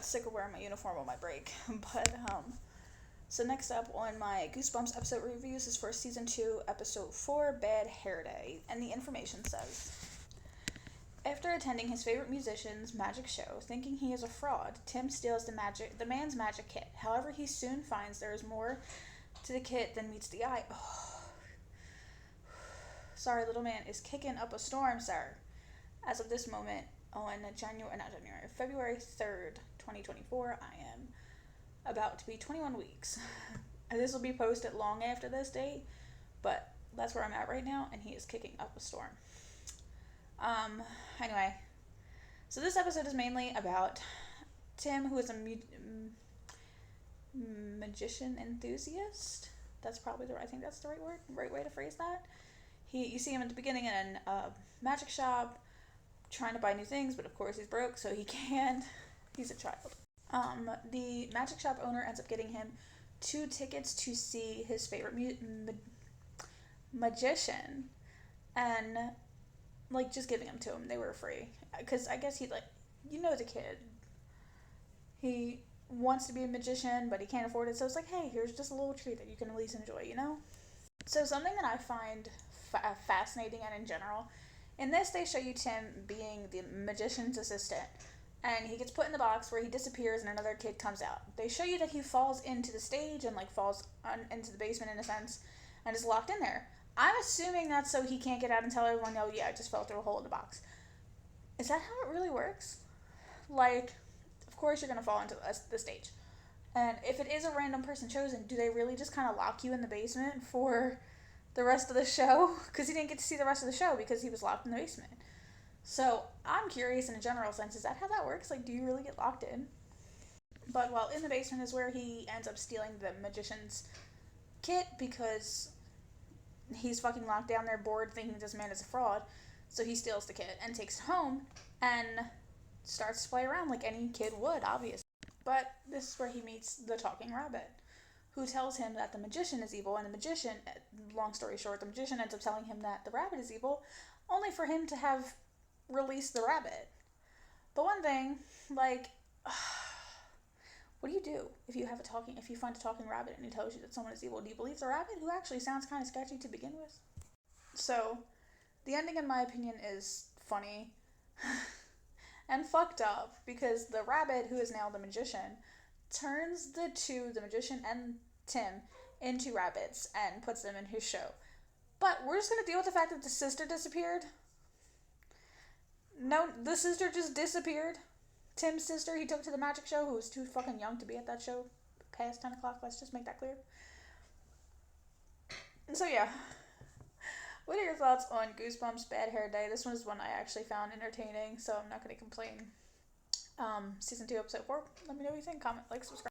sick of wearing my uniform on my break. But, so next up on my Goosebumps episode reviews is for season 2, episode 4, Bad Hair Day. And the information says, after attending his favorite musician's magic show, thinking he is a fraud, Tim steals the man's magic kit. However, he soon finds there is more to the kit than meets the eye. Oh. Sorry, little man is kicking up a storm, sir. As of this moment, on February 3rd, 2024, I am about to be 21 weeks. And this will be posted long after this date, but that's where I'm at right now, and he is kicking up a storm. Anyway, so this episode is mainly about Tim, who is a magician enthusiast. That's probably I think that's the right way to phrase that. You see him at the beginning in a magic shop, trying to buy new things, but of course he's broke, so he can't. He's a child. The magic shop owner ends up getting him 2 tickets to see his favorite magician, and just giving them to him. They were free, because I guess the kid. He wants to be a magician, but he can't afford it, so it's like, hey, here's just a little treat that you can at least enjoy, So something that I find fascinating, and in general, in this they show you Tim being the magician's assistant, and he gets put in the box where he disappears and another kid comes out. They show you that he falls into the stage and falls into the basement in a sense, and is locked in there. I'm assuming that's so he can't get out and tell everyone, oh yeah, I just fell through a hole in the box. Is that how it really works? Of course you're going to fall into the stage. And if it is a random person chosen, do they really just kind of lock you in the basement for the rest of the show? Because he didn't get to see the rest of the show because he was locked in the basement. So I'm curious in a general sense, is that how that works? Do you really get locked in? But while in the basement is where he ends up stealing the magician's kit, because he's fucking locked down there, bored, thinking this man is a fraud. So he steals the kit and takes it home and starts to play around like any kid would, obviously. But this is where he meets the talking rabbit, who tells him that the magician is evil, and the magician, long story short, the magician ends up telling him that the rabbit is evil, only for him to have released the rabbit. But one thing, what do you do if you find a talking rabbit and he tells you that someone is evil? Do you believe the rabbit, who actually sounds kind of sketchy to begin with? So, the ending, in my opinion, is funny and fucked up, because the rabbit, who is now the magician, turns the magician and Tim, into rabbits and puts them in his show. But we're just going to deal with the fact that the sister disappeared. No, the sister just disappeared. Tim's sister he took to the magic show, who was too fucking young to be at that show past 10 o'clock. Let's just make that clear. And so yeah. What are your thoughts on Goosebumps Bad Hair Day? This one is one I actually found entertaining, so I'm not going to complain. Season 2, episode 4. Let me know what you think. Comment, like, subscribe.